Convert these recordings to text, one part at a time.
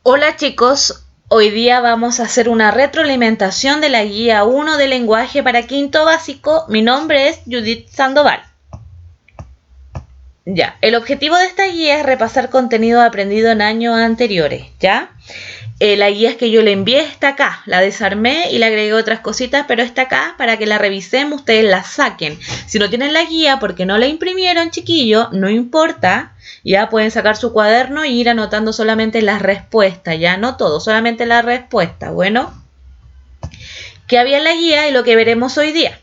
Hola chicos, hoy día vamos a hacer una retroalimentación de la guía 1 de lenguaje para quinto básico. Mi nombre es Judith Sandoval. Ya, el objetivo de esta guía es repasar contenido aprendido en años anteriores, ¿ya? La guía que yo le envié está acá, la desarmé y le agregué otras cositas, pero está acá para que la revisemos, ustedes la saquen. Si no tienen la guía porque no la imprimieron, chiquillos, no importa, ya pueden sacar su cuaderno e ir anotando solamente las respuestas, ya no todo, solamente la respuesta. Bueno, ¿qué había en la guía y lo que veremos hoy día?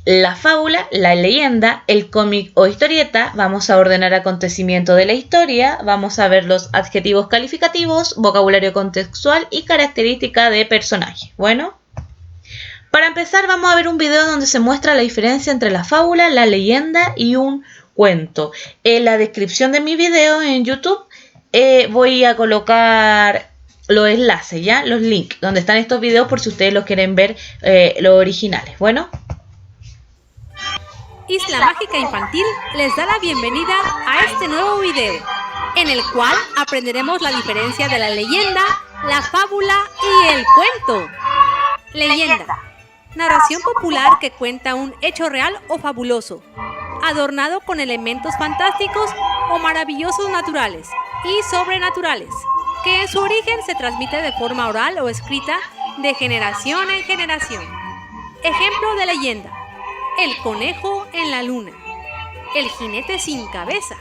La fábula, la leyenda, el cómic o historieta, vamos a ordenar acontecimientos de la historia, vamos a ver los adjetivos calificativos, vocabulario contextual y característica de personaje. Bueno, para empezar vamos a ver un video donde se muestra la diferencia entre la fábula, la leyenda y un cuento. En la descripción de mi video en YouTube voy a colocar los enlaces, ¿ya? Los links donde están estos videos por si ustedes los quieren ver los originales. Bueno. Isla Mágica Infantil les da la bienvenida a este nuevo video, en el cual aprenderemos la diferencia de la leyenda, la fábula y el cuento. Leyenda: narración popular que cuenta un hecho real o fabuloso, adornado con elementos fantásticos o maravillosos naturales y sobrenaturales, que en su origen se transmite de forma oral o escrita de generación en generación. Ejemplo de leyenda: el conejo en la luna, el jinete sin cabeza.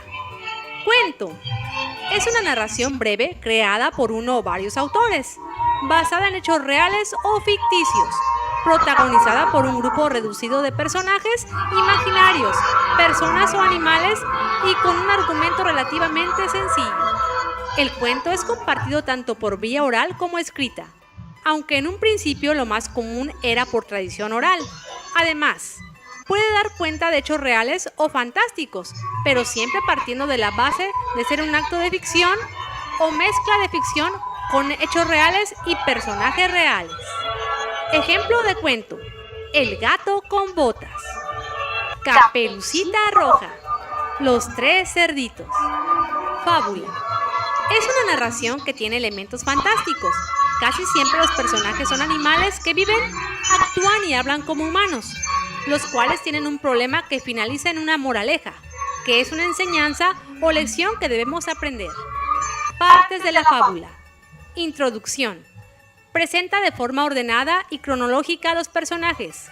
Cuento: es una narración breve creada por uno o varios autores, basada en hechos reales o ficticios, protagonizada por un grupo reducido de personajes imaginarios, personas o animales, y con un argumento relativamente sencillo. El cuento es compartido tanto por vía oral como escrita, aunque en un principio lo más común era por tradición oral. Además, puede dar cuenta de hechos reales o fantásticos, pero siempre partiendo de la base de ser un acto de ficción o mezcla de ficción con hechos reales y personajes reales. Ejemplo de cuento: el gato con botas, Caperucita Roja, los tres cerditos. Fábula: es una narración que tiene elementos fantásticos. Casi siempre los personajes son animales que viven, actúan y hablan como humanos, los cuales tienen un problema que finaliza en una moraleja, que es una enseñanza o lección que debemos aprender. Partes de la fábula. Introducción: presenta de forma ordenada y cronológica a los personajes,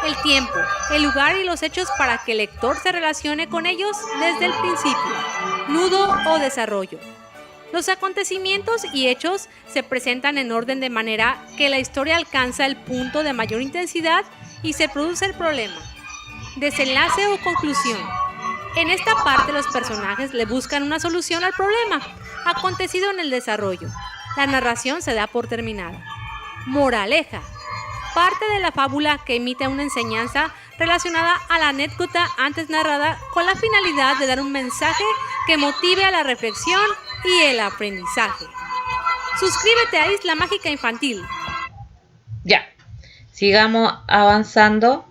el tiempo, el lugar y los hechos para que el lector se relacione con ellos desde el principio. Nudo o desarrollo: los acontecimientos y hechos se presentan en orden de manera que la historia alcanza el punto de mayor intensidad y se produce el problema. Desenlace o conclusión: en esta parte los personajes le buscan una solución al problema acontecido en el desarrollo. La narración se da por terminada. Moraleja: parte de la fábula que emite una enseñanza relacionada a la anécdota antes narrada, con la finalidad de dar un mensaje que motive a la reflexión y el aprendizaje. Suscríbete a Isla Mágica Infantil. Ya, sigamos avanzando.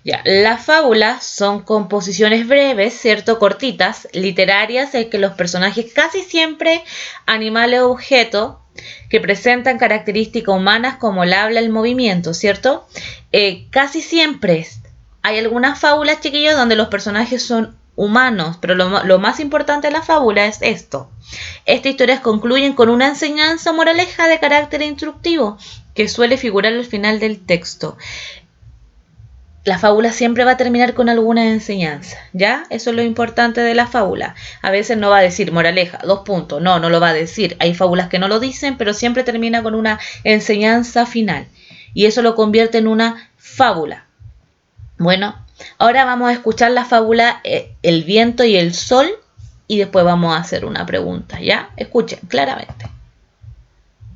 Ya, las fábulas son composiciones breves, ¿cierto? Cortitas, literarias, en que los personajes casi siempre animales o objetos que presentan características humanas como el habla, el movimiento, ¿cierto? Casi siempre hay algunas fábulas, chiquillos, donde los personajes son humanos, pero lo más importante de la fábula es esto. Estas historias concluyen con una enseñanza o moraleja de carácter instructivo que suele figurar al final del texto. La fábula siempre va a terminar con alguna enseñanza, ¿ya? Eso es lo importante de la fábula. A veces no va a decir moraleja, 2 puntos, no lo va a decir. Hay fábulas que no lo dicen, pero siempre termina con una enseñanza final. Y eso lo convierte en una fábula. Bueno, ahora vamos a escuchar la fábula El viento y el sol y después vamos a hacer una pregunta, ¿ya? Escuchen claramente.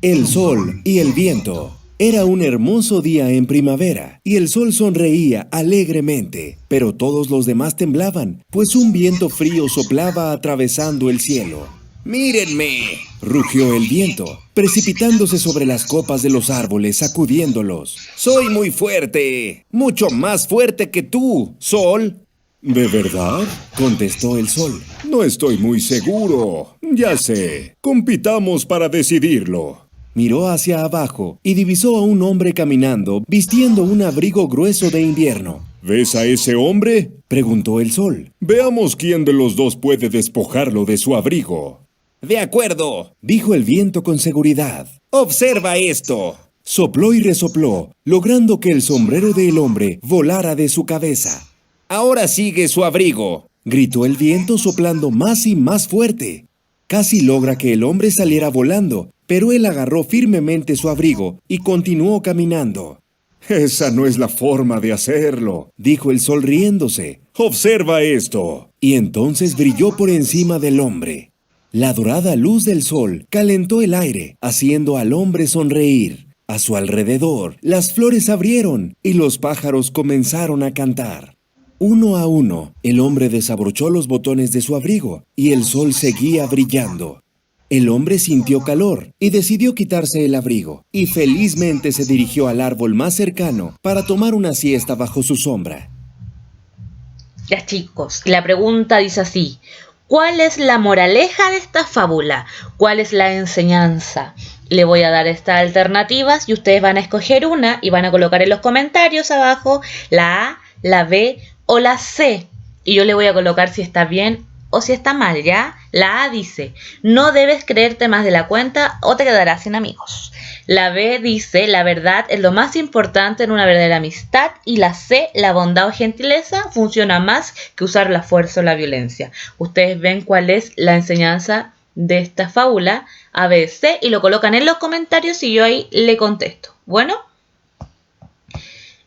El sol y el viento. Era un hermoso día en primavera, y el sol sonreía alegremente, pero todos los demás temblaban, pues un viento frío soplaba atravesando el cielo. ¡Mírenme!, rugió el viento, precipitándose sobre las copas de los árboles, sacudiéndolos. ¡Soy muy fuerte! ¡Mucho más fuerte que tú, sol! ¿De verdad? Contestó el sol. No estoy muy seguro. Ya sé. Compitamos para decidirlo. Miró hacia abajo y divisó a un hombre caminando, vistiendo un abrigo grueso de invierno. ¿Ves a ese hombre?, preguntó el sol. Veamos quién de los dos puede despojarlo de su abrigo. De acuerdo, dijo el viento con seguridad. Observa esto. Sopló y resopló, logrando que el sombrero del hombre volara de su cabeza. Ahora sigue su abrigo, gritó el viento soplando más y más fuerte. Casi logra que el hombre saliera volando, pero él agarró firmemente su abrigo y continuó caminando. Esa no es la forma de hacerlo, dijo el sol riéndose. Observa esto. Y entonces brilló por encima del hombre. La dorada luz del sol calentó el aire, haciendo al hombre sonreír. A su alrededor, las flores abrieron y los pájaros comenzaron a cantar. Uno a uno, el hombre desabrochó los botones de su abrigo y el sol seguía brillando. El hombre sintió calor y decidió quitarse el abrigo y felizmente se dirigió al árbol más cercano para tomar una siesta bajo su sombra. Ya chicos, la pregunta dice así: ¿cuál es la moraleja de esta fábula? ¿Cuál es la enseñanza? Le voy a dar estas alternativas y ustedes van a escoger una y van a colocar en los comentarios abajo la A, la B o la C. Y yo le voy a colocar si está bien o si está mal, ¿ya? La A dice: no debes creerte más de la cuenta o te quedarás sin amigos. La B dice: la verdad es lo más importante en una verdadera amistad. Y la C: la bondad o gentileza funciona más que usar la fuerza o la violencia. Ustedes ven cuál es la enseñanza de esta fábula, A, B, C, y lo colocan en los comentarios y yo ahí le contesto. Bueno,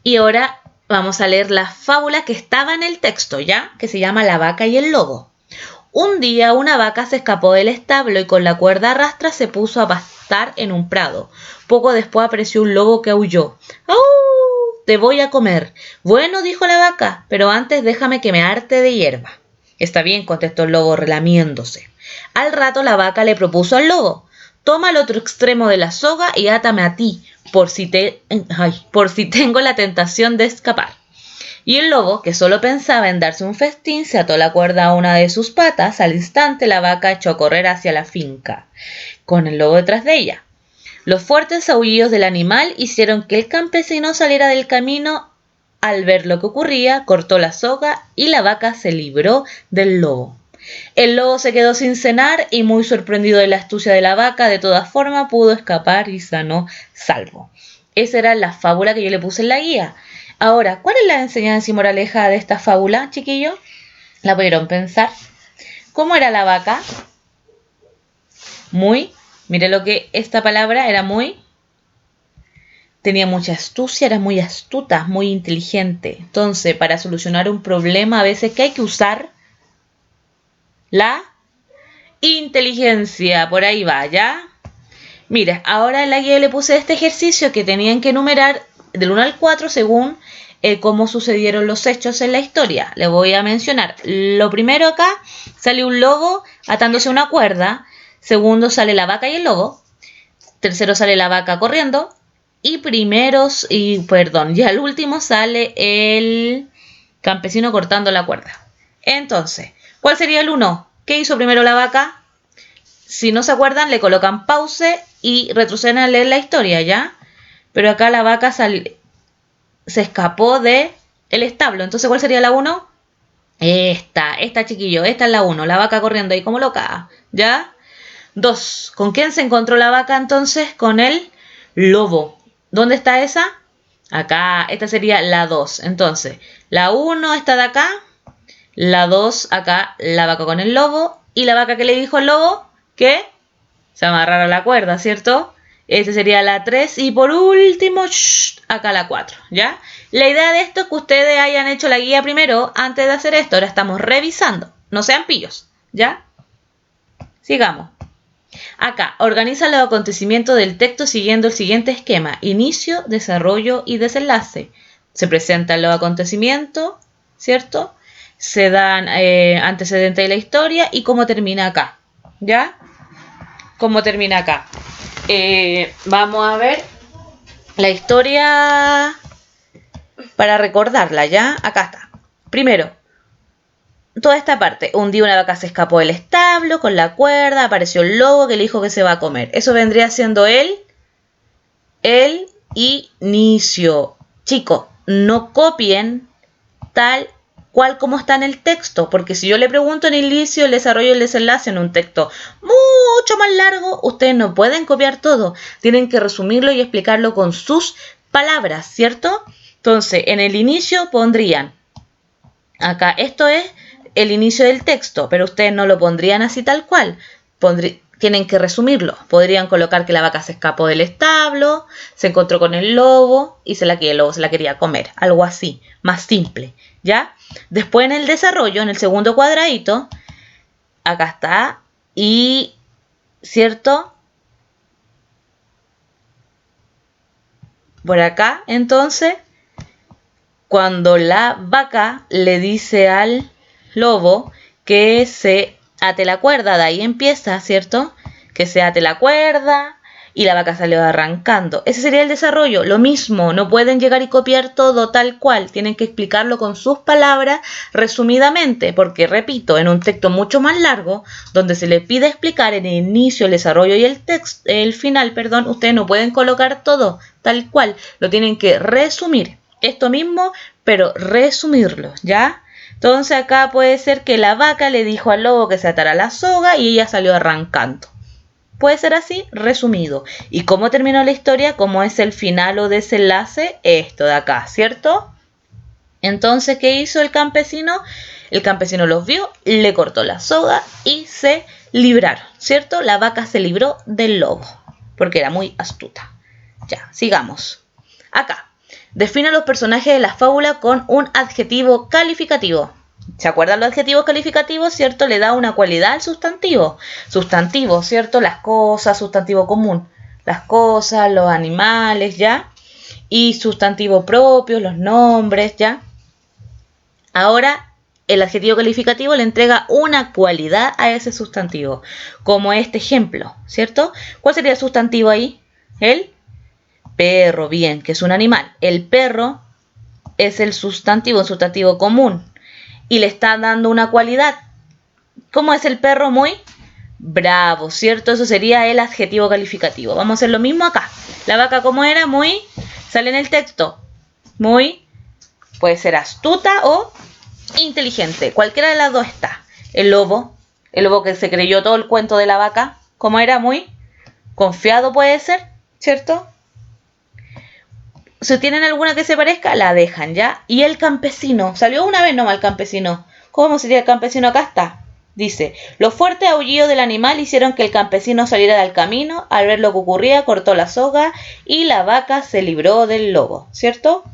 y ahora vamos a leer la fábula que estaba en el texto, ¿ya? Que se llama La vaca y el lobo. Un día una vaca se escapó del establo y con la cuerda a rastra se puso a pastar en un prado. Poco después apareció un lobo que aulló. ¡Au! Te voy a comer. Bueno, dijo la vaca, pero antes déjame que me harte de hierba. Está bien, contestó el lobo relamiéndose. Al rato la vaca le propuso al lobo: toma el otro extremo de la soga y átame a ti, por si tengo la tentación de escapar. Y el lobo, que solo pensaba en darse un festín, se ató la cuerda a una de sus patas. Al instante la vaca echó a correr hacia la finca, con el lobo detrás de ella. Los fuertes aullidos del animal hicieron que el campesino saliera del camino. Al ver lo que ocurría, cortó la soga y la vaca se libró del lobo. El lobo se quedó sin cenar y, muy sorprendido de la astucia de la vaca, de todas formas pudo escapar y sanó salvo. Esa era la fábula que yo le puse en la guía. Ahora, ¿cuál es la enseñanza y moraleja de esta fábula, chiquillos? ¿La pudieron pensar? ¿Cómo era la vaca? Mire lo que esta palabra era tenía mucha astucia, era muy astuta, muy inteligente. Entonces, para solucionar un problema, a veces, ¿qué hay que usar? La inteligencia, por ahí va, ¿ya? Mira, ahora en la guía le puse este ejercicio que tenían que enumerar del 1 al 4 según cómo sucedieron los hechos en la historia. Le voy a mencionar. Lo primero acá, sale un lobo atándose a una cuerda. Segundo, sale la vaca y el lobo. Tercero, sale la vaca corriendo. Y al último sale el campesino cortando la cuerda. Entonces, ¿cuál sería el 1? ¿Qué hizo primero la vaca? Si no se acuerdan, le colocan pause y retroceden a leer la historia, ¿ya? Pero acá la vaca se escapó del establo. Entonces, ¿cuál sería la 1? Esta chiquillo, esta es la 1. La vaca corriendo ahí como loca, ¿ya? 2. ¿Con quién se encontró la vaca entonces? Con el lobo. ¿Dónde está esa? Acá, esta sería la 2. Entonces, la 1 está de acá. La 2 acá, la vaca con el lobo. Y la vaca que le dijo al lobo que se amarrara la cuerda, ¿cierto? Esta sería la 3. Y por último, acá la 4, ¿ya? La idea de esto es que ustedes hayan hecho la guía primero antes de hacer esto. Ahora estamos revisando. No sean pillos, ¿ya? Sigamos. Acá, organiza los acontecimientos del texto siguiendo el siguiente esquema: inicio, desarrollo y desenlace. Se presentan los acontecimientos, ¿cierto? Se dan antecedentes de la historia y cómo termina acá, ¿ya? ¿Cómo termina acá? Vamos a ver la historia para recordarla, ¿ya? Acá está. Primero, toda esta parte. Un día una vaca se escapó del establo con la cuerda, apareció el lobo que le dijo que se va a comer. Eso vendría siendo el inicio. Chicos, no copien tal cual como está en el texto, porque si yo le pregunto en el inicio, el desarrollo y el desenlace en un texto mucho más largo, ustedes no pueden copiar todo. Tienen que resumirlo y explicarlo con sus palabras, ¿cierto? Entonces, en el inicio pondrían, acá, esto es el inicio del texto, pero ustedes no lo pondrían así tal cual. Tienen que resumirlo. Podrían colocar que la vaca se escapó del establo, se encontró con el lobo y el lobo se la quería comer. Algo así, más simple, ¿ya? Después en el desarrollo, en el segundo cuadradito, acá está, y, ¿cierto? Por acá, entonces, cuando la vaca le dice al lobo que se ate la cuerda, de ahí empieza, ¿cierto? Que se ate la cuerda y la vaca salió arrancando. Ese sería el desarrollo. Lo mismo, no pueden llegar y copiar todo tal cual. Tienen que explicarlo con sus palabras resumidamente, porque, repito, en un texto mucho más largo, donde se les pide explicar en el inicio, el desarrollo y el final, ustedes no pueden colocar todo tal cual. Lo tienen que resumir. Esto mismo, pero resumirlo, ¿ya? Entonces acá puede ser que la vaca le dijo al lobo que se atara la soga y ella salió arrancando. Puede ser así, resumido. ¿Y cómo terminó la historia? ¿Cómo es el final o desenlace? Esto de acá, ¿cierto? Entonces, ¿qué hizo el campesino? El campesino los vio, le cortó la soga y se libraron, ¿cierto? La vaca se libró del lobo, porque era muy astuta. Ya, sigamos. Acá. Define los personajes de la fábula con un adjetivo calificativo. ¿Se acuerdan los adjetivos calificativos? ¿Cierto? Le da una cualidad al sustantivo. Sustantivo, ¿cierto? Las cosas, sustantivo común. Las cosas, los animales, ¿ya? Y sustantivo propio, los nombres, ¿ya? Ahora, el adjetivo calificativo le entrega una cualidad a ese sustantivo. Como este ejemplo, ¿cierto? ¿Cuál sería el sustantivo ahí? El perro, bien, que es un animal. El perro es el sustantivo, un sustantivo común. Y le está dando una cualidad. ¿Cómo es el perro? Muy bravo, ¿cierto? Eso sería el adjetivo calificativo. Vamos a hacer lo mismo acá. La vaca, ¿cómo era? Muy, sale en el texto. Muy, puede ser astuta o inteligente. Cualquiera de las dos está. El lobo que se creyó todo el cuento de la vaca, ¿cómo era? Muy confiado puede ser, ¿cierto? Si tienen alguna que se parezca, la dejan, ¿ya? Y el campesino, salió una vez nomás el campesino. ¿Cómo sería el campesino? Acá está. Dice, los fuertes aullidos del animal hicieron que el campesino saliera del camino. Al ver lo que ocurría, cortó la soga y la vaca se libró del lobo, ¿cierto?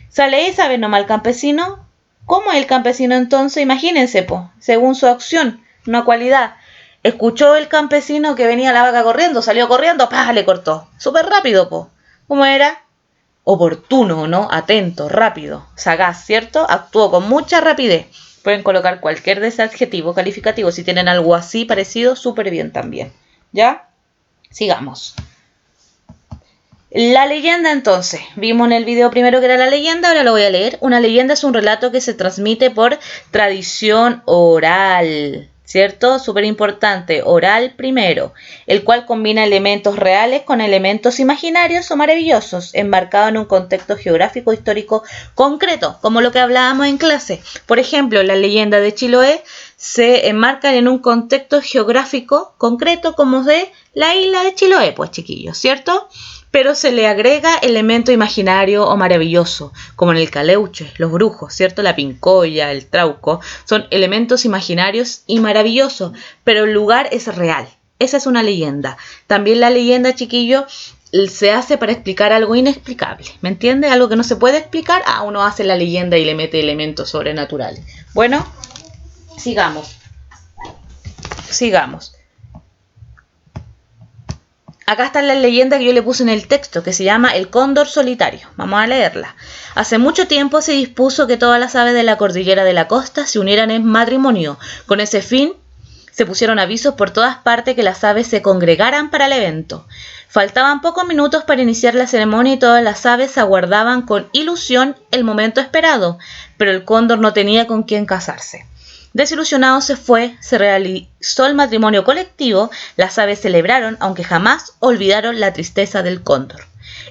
Sale esa vez nomás el campesino. ¿Cómo es el campesino entonces? Imagínense, según su acción, una cualidad. Escuchó el campesino que venía la vaca corriendo, salió corriendo, ¡pah! Le cortó. Súper rápido, ¿Cómo era? Oportuno, ¿no? Atento, rápido, sagaz, ¿cierto? Actuó con mucha rapidez. Pueden colocar cualquier de ese adjetivo calificativo. Si tienen algo así parecido, súper bien también. ¿Ya? Sigamos. La leyenda, entonces. Vimos en el video primero que era la leyenda, ahora lo voy a leer. Una leyenda es un relato que se transmite por tradición oral, ¿cierto? Súper importante, oral primero, el cual combina elementos reales con elementos imaginarios o maravillosos, enmarcado en un contexto geográfico histórico concreto, como lo que hablábamos en clase. Por ejemplo, la leyenda de Chiloé se enmarca en un contexto geográfico concreto como de la isla de Chiloé, pues chiquillos, ¿cierto? Pero se le agrega elemento imaginario o maravilloso, como en el caleuche, los brujos, ¿cierto? La pincoya, el trauco, son elementos imaginarios y maravillosos, pero el lugar es real. Esa es una leyenda. También la leyenda, chiquillo, se hace para explicar algo inexplicable, ¿me entiende? Algo que no se puede explicar, uno hace la leyenda y le mete elementos sobrenaturales. Bueno, sigamos. Acá está la leyenda que yo le puse en el texto, que se llama El Cóndor Solitario. Vamos a leerla. Hace mucho tiempo se dispuso que todas las aves de la cordillera de la costa se unieran en matrimonio. Con ese fin, se pusieron avisos por todas partes que las aves se congregaran para el evento. Faltaban pocos minutos para iniciar la ceremonia y todas las aves aguardaban con ilusión el momento esperado, pero el cóndor no tenía con quién casarse. Desilusionado se fue, se realizó el matrimonio colectivo, las aves celebraron, aunque jamás olvidaron la tristeza del cóndor.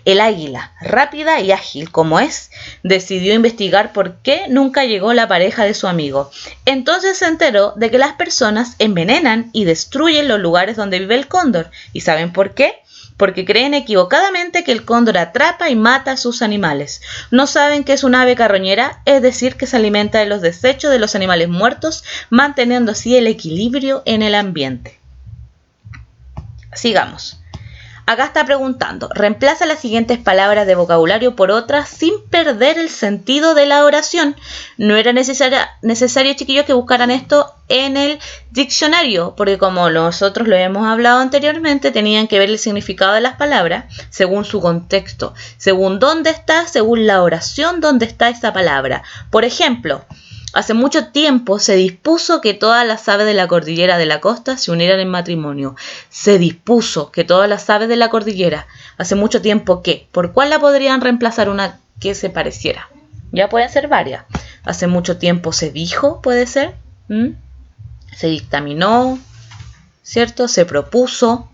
El águila, rápida y ágil como es, decidió investigar por qué nunca llegó la pareja de su amigo. Entonces se enteró de que las personas envenenan y destruyen los lugares donde vive el cóndor. ¿Y saben por qué? Porque creen equivocadamente que el cóndor atrapa y mata a sus animales. No saben que es un ave carroñera, es decir, que se alimenta de los desechos de los animales muertos, manteniendo así el equilibrio en el ambiente. Sigamos. Acá está preguntando, reemplaza las siguientes palabras de vocabulario por otras sin perder el sentido de la oración. No era necesario, chiquillos, que buscaran esto en el diccionario, porque como nosotros lo hemos hablado anteriormente, tenían que ver el significado de las palabras según su contexto, según dónde está, según la oración donde está esa palabra. Por ejemplo, hace mucho tiempo se dispuso que todas las aves de la cordillera de la costa se unieran en matrimonio. Se dispuso que todas las aves de la cordillera. Hace mucho tiempo que. ¿Por cuál la podrían reemplazar una que se pareciera? Ya pueden ser varias. Hace mucho tiempo se dijo, puede ser. Se dictaminó, ¿cierto? Se propuso.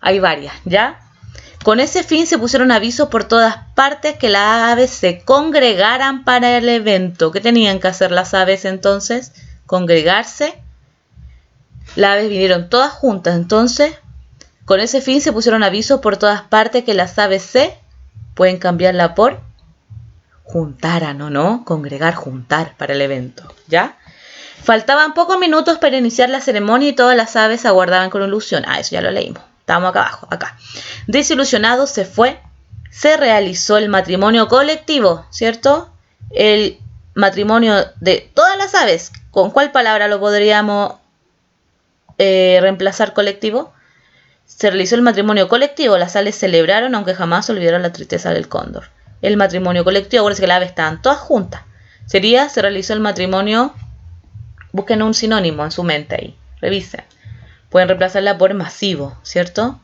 Hay varias, ¿ya? Con ese fin se pusieron avisos por todas partes que las aves se congregaran para el evento. ¿Qué tenían que hacer las aves entonces? Congregarse. Las aves vinieron todas juntas, entonces, con ese fin se pusieron avisos por todas partes que las aves se, pueden cambiarla por, juntaran o no, congregar, juntar para el evento, ¿ya? Faltaban pocos minutos para iniciar la ceremonia y todas las aves aguardaban con ilusión. Eso ya lo leímos. Estamos acá abajo, acá. Desilusionado se fue, se realizó el matrimonio colectivo, ¿cierto? El matrimonio de todas las aves. ¿Con cuál palabra lo podríamos reemplazar colectivo? Se realizó el matrimonio colectivo, las aves celebraron, aunque jamás olvidaron la tristeza del cóndor. El matrimonio colectivo, acuérdense que las aves estaban todas juntas. Sería, se realizó el matrimonio, busquen un sinónimo en su mente ahí, revisen. Pueden reemplazarla por masivo, ¿cierto?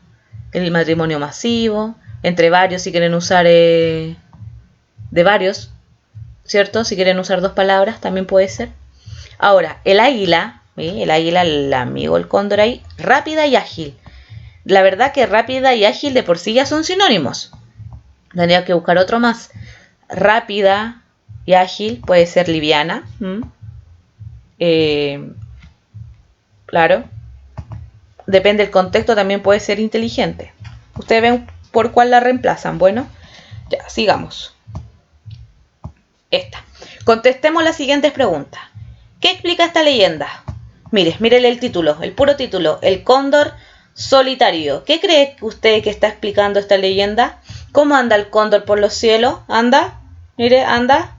El matrimonio masivo, entre varios si quieren usar de varios, ¿cierto? Si quieren usar dos palabras también puede ser. Ahora, el águila, ¿sí? El amigo, el cóndor ahí, rápida y ágil. La verdad que rápida y ágil de por sí ya son sinónimos. Tendría que buscar otro más. Rápida y ágil puede ser liviana. Claro. Depende del contexto, también puede ser inteligente. Ustedes ven por cuál la reemplazan. Bueno, ya, sigamos. Esta. Contestemos las siguientes preguntas. ¿Qué explica esta leyenda? Mírele el título, el puro título. El cóndor solitario. ¿Qué cree usted que está explicando esta leyenda? ¿Cómo anda el cóndor por los cielos? ¿Anda? Mire, anda.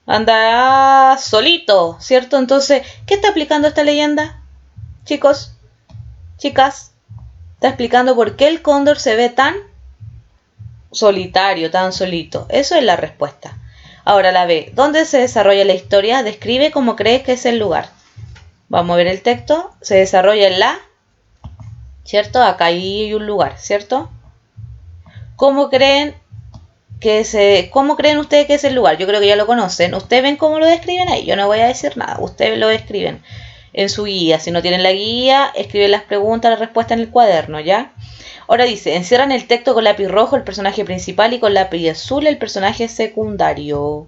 Anda solito, ¿cierto? Entonces, ¿qué está explicando esta leyenda? Chicos. Chicas, está explicando por qué el cóndor se ve tan solitario, tan solito. Eso es la respuesta. Ahora la B. ¿Dónde se desarrolla la historia? Describe cómo crees que es el lugar. Vamos a ver el texto. Se desarrolla en la, ¿cierto? Acá hay un lugar, ¿cierto? ¿Cómo creen ustedes que es el lugar? Yo creo que ya lo conocen. Ustedes ven cómo lo describen ahí. Yo no voy a decir nada. Ustedes lo describen en su guía. Si no tienen la guía, escriben las preguntas, las respuestas en el cuaderno, ¿ya? Ahora dice, encierran el texto con lápiz rojo el personaje principal y con lápiz azul el personaje secundario.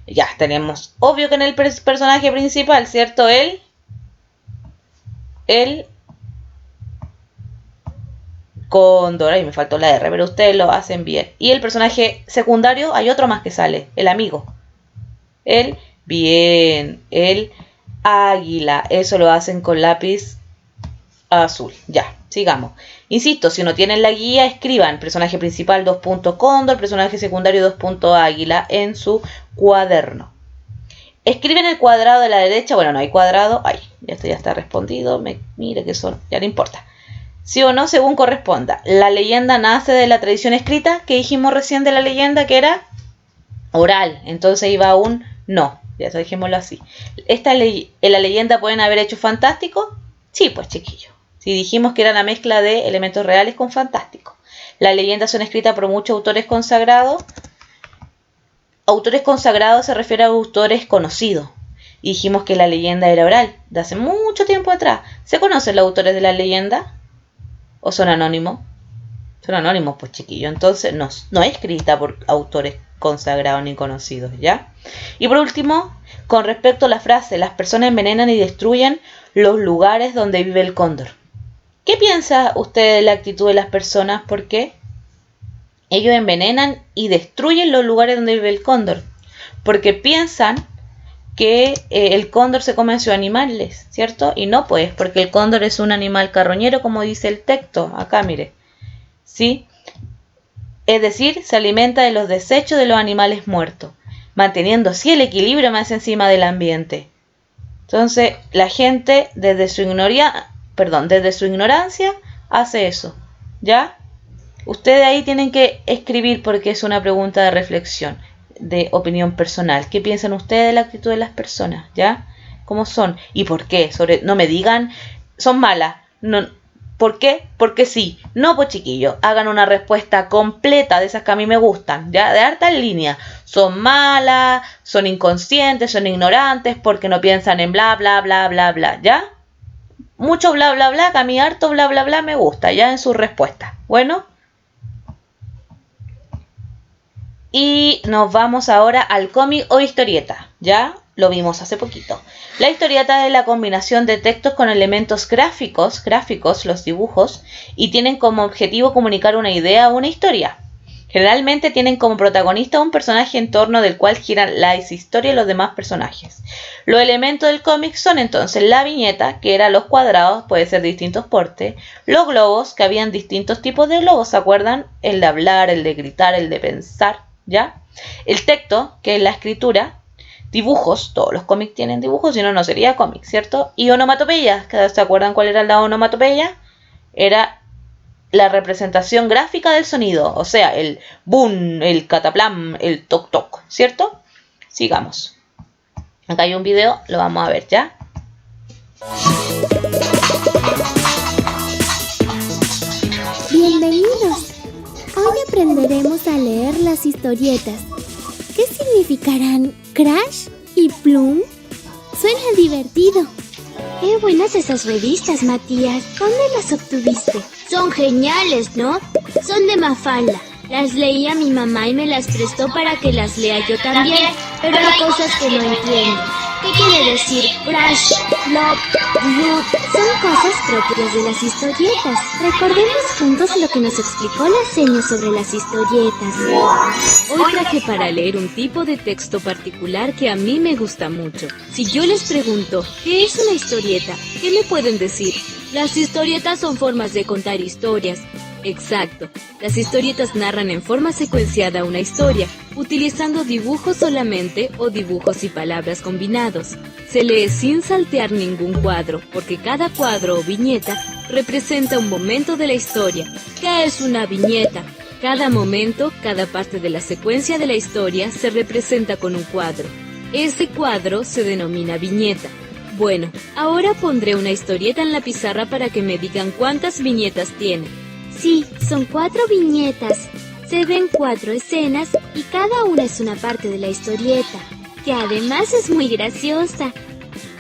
Ya, tenemos, obvio que en el personaje principal, ¿cierto? El cóndor, ahí me faltó la R, pero ustedes lo hacen bien. Y el personaje secundario, hay otro más que sale, el amigo. El águila, eso lo hacen con lápiz azul. Ya, sigamos. Insisto, si no tienen la guía, escriban personaje principal 2. Cóndor, personaje secundario 2. Águila en su cuaderno. Escriben el cuadrado de la derecha. Bueno, no hay cuadrado. Ay, esto ya está respondido. Mire que son, ya no importa. Sí o no, según corresponda. La leyenda nace de la tradición escrita que dijimos recién de la leyenda que era oral. Entonces iba un no. Ya dejémoslo así. ¿En la leyenda pueden haber hechos fantásticos? Sí, pues chiquillos. Si dijimos que era la mezcla de elementos reales con fantásticos. Las leyendas son escritas por muchos autores consagrados. Autores consagrados se refiere a autores conocidos. y dijimos que la leyenda era oral, de hace mucho tiempo atrás. ¿Se conocen los autores de la leyenda? ¿O son anónimos? Son anónimos, pues chiquillo. Entonces no es escrita por autores consagrados ni conocidos, ¿ya? Y por último, con respecto a la frase, las personas envenenan y destruyen los lugares donde vive el cóndor. ¿Qué piensa usted de la actitud de las personas? ¿Por qué? Ellos envenenan y destruyen los lugares donde vive el cóndor, porque piensan que el cóndor se come a sus animales, ¿cierto? Y no, pues, porque el cóndor es un animal carroñero, como dice el texto, acá mire, ¿sí? Es decir, se alimenta de los desechos de los animales muertos, manteniendo así el equilibrio más encima del ambiente. Entonces, la gente desde su ignorancia hace eso, ¿ya? Ustedes ahí tienen que escribir porque es una pregunta de reflexión, de opinión personal. ¿Qué piensan ustedes de la actitud de las personas? ¿Ya? ¿Cómo son? ¿Y por qué? No me digan, son malas. No, ¿por qué? Porque sí. No, pues chiquillos, hagan una respuesta completa de esas que a mí me gustan, ¿ya? De harta línea. Son malas, son inconscientes, son ignorantes, porque no piensan en bla, bla, bla, bla, bla, ¿ya? Mucho bla, bla, bla, que a mí harto bla, bla, bla me gusta, ¿ya? En su respuesta. Bueno. Y nos vamos ahora al cómic o historieta, ¿ya? Lo vimos hace poquito. La historieta es la combinación de textos con elementos gráficos, los dibujos, y tienen como objetivo comunicar una idea o una historia. Generalmente tienen como protagonista un personaje en torno del cual giran la historia y los demás personajes. Los elementos del cómic son entonces la viñeta, que eran los cuadrados, puede ser de distintos portes, los globos, que habían distintos tipos de globos, ¿se acuerdan? El de hablar, el de gritar, el de pensar, ¿ya? El texto, que es la escritura, dibujos, todos los cómics tienen dibujos, si no, no sería cómic, ¿cierto? Y onomatopeyas, ¿se acuerdan cuál era la onomatopeya? Era la representación gráfica del sonido, o sea, el boom, el cataplam, el toc toc, ¿cierto? Sigamos. Acá hay un video, lo vamos a ver, ¿ya? Bienvenidos. Hoy aprenderemos a leer las historietas. ¿Qué significarán Crash y Plum? Suena divertido. ¡Qué buenas esas revistas, Matías! ¿Dónde las obtuviste? Son geniales, ¿no? Son de Mafalda. Las leía mi mamá y me las prestó para que las lea yo también. Pero hay cosas que no entiendo. ¿Qué quiere decir Crash, Plop, Bloop? Son cosas propias de las historietas. Recordemos juntos lo que nos explicó la seño sobre las historietas. Hoy traje para leer un tipo de texto particular que a mí me gusta mucho. Si yo les pregunto, ¿qué es una historieta? ¿Qué me pueden decir? Las historietas son formas de contar historias. Exacto. Las historietas narran en forma secuenciada una historia, utilizando dibujos solamente o dibujos y palabras combinados. Se lee sin saltear ningún cuadro, porque cada cuadro o viñeta representa un momento de la historia. ¿Qué es una viñeta? Cada momento, cada parte de la secuencia de la historia se representa con un cuadro. Ese cuadro se denomina viñeta. Bueno, ahora pondré una historieta en la pizarra para que me digan cuántas viñetas tiene. Sí, son 4 viñetas. Se ven 4 escenas y cada una es una parte de la historieta, que además es muy graciosa.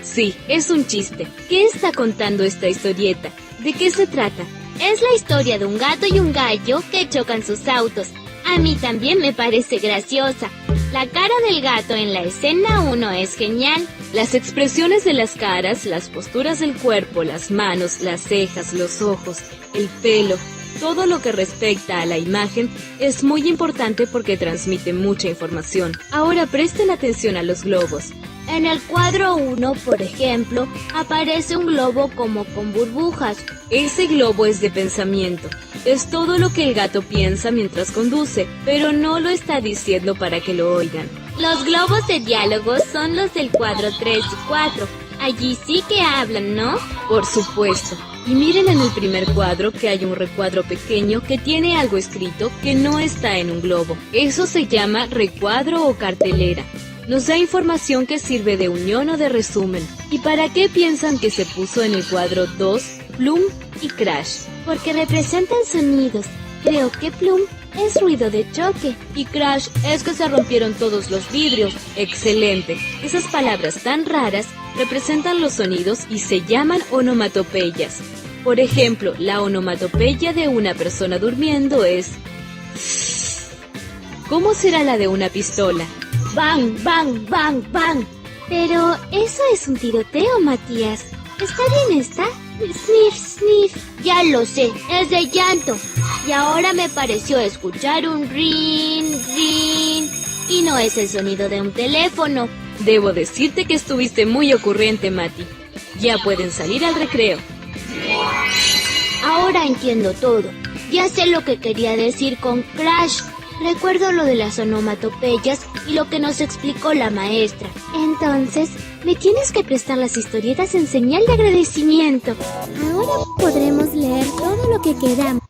Sí, es un chiste. ¿Qué está contando esta historieta? ¿De qué se trata? Es la historia de un gato y un gallo que chocan sus autos. A mí también me parece graciosa. La cara del gato en la escena 1 es genial. Las expresiones de las caras, las posturas del cuerpo, las manos, las cejas, los ojos, el pelo, todo lo que respecta a la imagen es muy importante porque transmite mucha información. Ahora presten atención a los globos. En el cuadro 1, por ejemplo, aparece un globo como con burbujas. Ese globo es de pensamiento. Es todo lo que el gato piensa mientras conduce, pero no lo está diciendo para que lo oigan. Los globos de diálogos son los del cuadro 3 y 4. Allí sí que hablan, ¿no? Por supuesto. Y miren en el primer cuadro que hay un recuadro pequeño que tiene algo escrito que no está en un globo. Eso se llama recuadro o cartelera. Nos da información que sirve de unión o de resumen. ¿Y para qué piensan que se puso en el cuadro 2 Plum y Crash? Porque representan sonidos. Creo que Plum es ruido de choque. Y Crash es que se rompieron todos los vidrios. Excelente. Esas palabras tan raras representan los sonidos y se llaman onomatopeyas. Por ejemplo, la onomatopeya de una persona durmiendo es... ¿Cómo será la de una pistola? Bang, bang, bang, bang. Pero eso es un tiroteo, Matías. ¿Está bien esta? Sniff, sniff. Ya lo sé, es de llanto. Y ahora me pareció escuchar un rin, rin. Y no es el sonido de un teléfono. Debo decirte que estuviste muy ocurrente, Mati. Ya pueden salir al recreo. Ahora entiendo todo. Ya sé lo que quería decir con Crash. Recuerdo lo de las onomatopeyas y lo que nos explicó la maestra. Entonces, me tienes que prestar las historietas en señal de agradecimiento. Ahora podremos leer todo lo que queramos.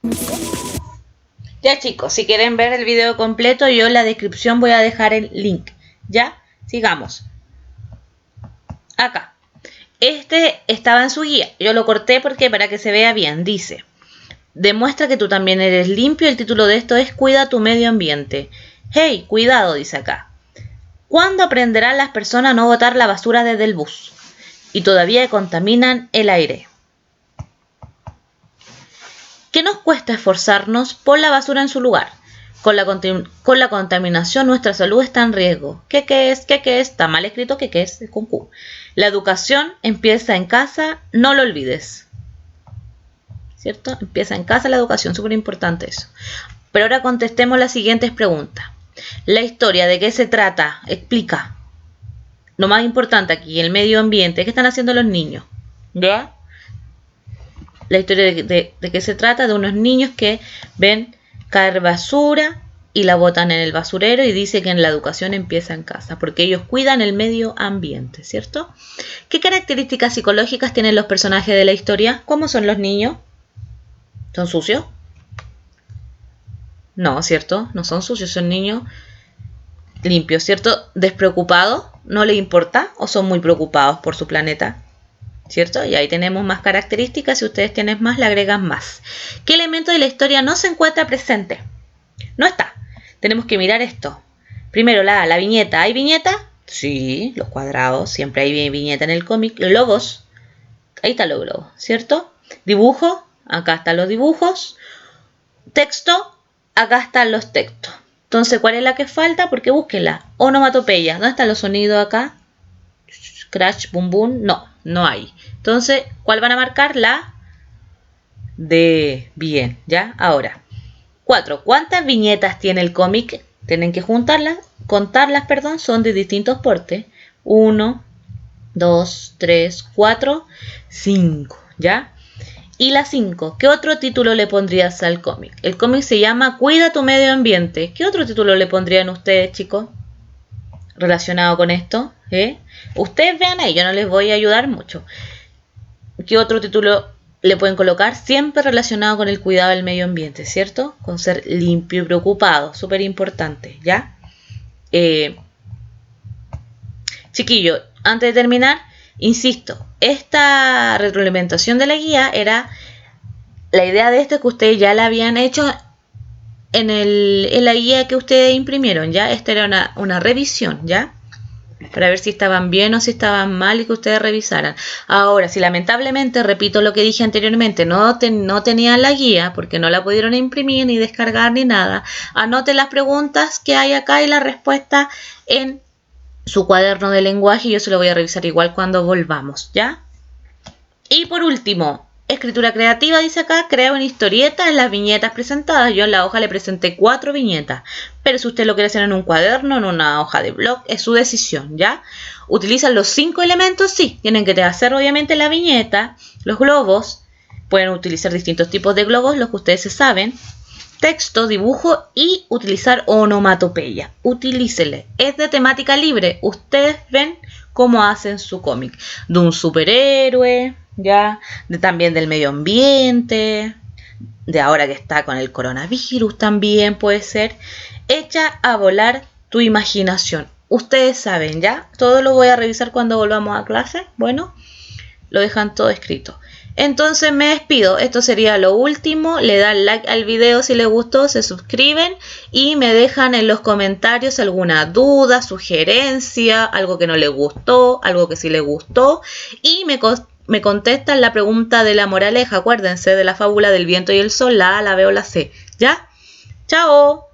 Ya chicos, si quieren ver el video completo, yo en la descripción voy a dejar el link. ¿Ya? Sigamos. Acá. Este estaba en su guía. Yo lo corté porque para que se vea bien. Dice: demuestra que tú también eres limpio. El título de esto es Cuida tu medio ambiente. Hey, cuidado, dice acá. ¿Cuándo aprenderán las personas a no botar la basura desde el bus? Y todavía contaminan el aire. ¿Qué nos cuesta esforzarnos? Pon la basura en su lugar. Con la contaminación nuestra salud está en riesgo. ¿Qué es? Está mal escrito ¿qué es? Es con Q. La educación empieza en casa, no lo olvides. ¿Cierto? Empieza en casa la educación, súper importante eso. Pero ahora contestemos las siguientes preguntas. La historia, ¿de qué se trata? Explica. Lo más importante aquí, el medio ambiente. ¿Qué están haciendo los niños? ¿Ya? La historia de qué se trata, de unos niños que ven caer basura y la botan en el basurero y dice que en la educación empieza en casa, porque ellos cuidan el medio ambiente, ¿cierto? ¿Qué características psicológicas tienen los personajes de la historia? ¿Cómo son los niños? ¿Son sucios? No, ¿cierto? No son sucios, son niños limpios, ¿cierto? ¿Despreocupados? ¿No les importa? ¿O son muy preocupados por su planeta? ¿Cierto? Y ahí tenemos más características. Si ustedes tienen más, le agregan más. ¿Qué elemento de la historia no se encuentra presente? No está. Tenemos que mirar esto. Primero, la viñeta. ¿Hay viñeta? Sí, los cuadrados. Siempre hay viñeta en el cómic. Los logos. Ahí están los globos, ¿cierto? Dibujo. Acá están los dibujos. Texto. Acá están los textos. Entonces, ¿cuál es la que falta? Porque búsquenla. Onomatopeya. ¿Dónde están los sonidos acá? Crash, boom, boom. No hay. Entonces, ¿cuál van a marcar? La de bien, ¿ya? Ahora, 4. ¿Cuántas viñetas tiene el cómic? Tienen que contarlas, son de distintos portes. 1, 2, 3, 4, 5, ¿ya? Y la 5, ¿qué otro título le pondrías al cómic? El cómic se llama Cuida tu medio ambiente. ¿Qué otro título le pondrían ustedes, chicos? Relacionado con esto, Ustedes vean ahí, yo no les voy a ayudar mucho. ¿Qué otro título le pueden colocar? Siempre relacionado con el cuidado del medio ambiente, ¿cierto? Con ser limpio y preocupado, súper importante, ¿ya? Chiquillos, antes de terminar, insisto, esta retroalimentación de la guía era, la idea de esto es que ustedes ya la habían hecho en la guía que ustedes imprimieron, ¿ya? Esta era una revisión, ¿ya? Para ver si estaban bien o si estaban mal y que ustedes revisaran. Ahora, si lamentablemente, repito lo que dije anteriormente, no tenían la guía porque no la pudieron imprimir ni descargar ni nada, anoten las preguntas que hay acá y la respuesta en su cuaderno de lenguaje y yo se lo voy a revisar igual cuando volvamos, ¿ya? Y por último, escritura creativa, dice acá, crea una historieta en las viñetas presentadas. Yo en la hoja le presenté 4 viñetas, pero si usted lo quiere hacer en un cuaderno, en una hoja de blog, es su decisión, ¿ya? ¿Utilizan los 5 elementos? Sí, tienen que hacer obviamente la viñeta, los globos, pueden utilizar distintos tipos de globos, los que ustedes se saben, texto, dibujo y utilizar onomatopeya. Utilícele, es de temática libre, ustedes ven cómo hacen su cómic, de un superhéroe, ya, también del medio ambiente, de ahora que está con el coronavirus también puede ser. Echa a volar tu imaginación. Ustedes saben, ¿ya? Todo lo voy a revisar cuando volvamos a clase. Bueno, lo dejan todo escrito. Entonces me despido. Esto sería lo último. Le dan like al video si les gustó, se suscriben y me dejan en los comentarios alguna duda, sugerencia, algo que no les gustó, algo que sí les gustó y me contestan la pregunta de la moraleja. Acuérdense de la fábula del viento y el sol, la A, la B o la C. ¿Ya? ¡Chao!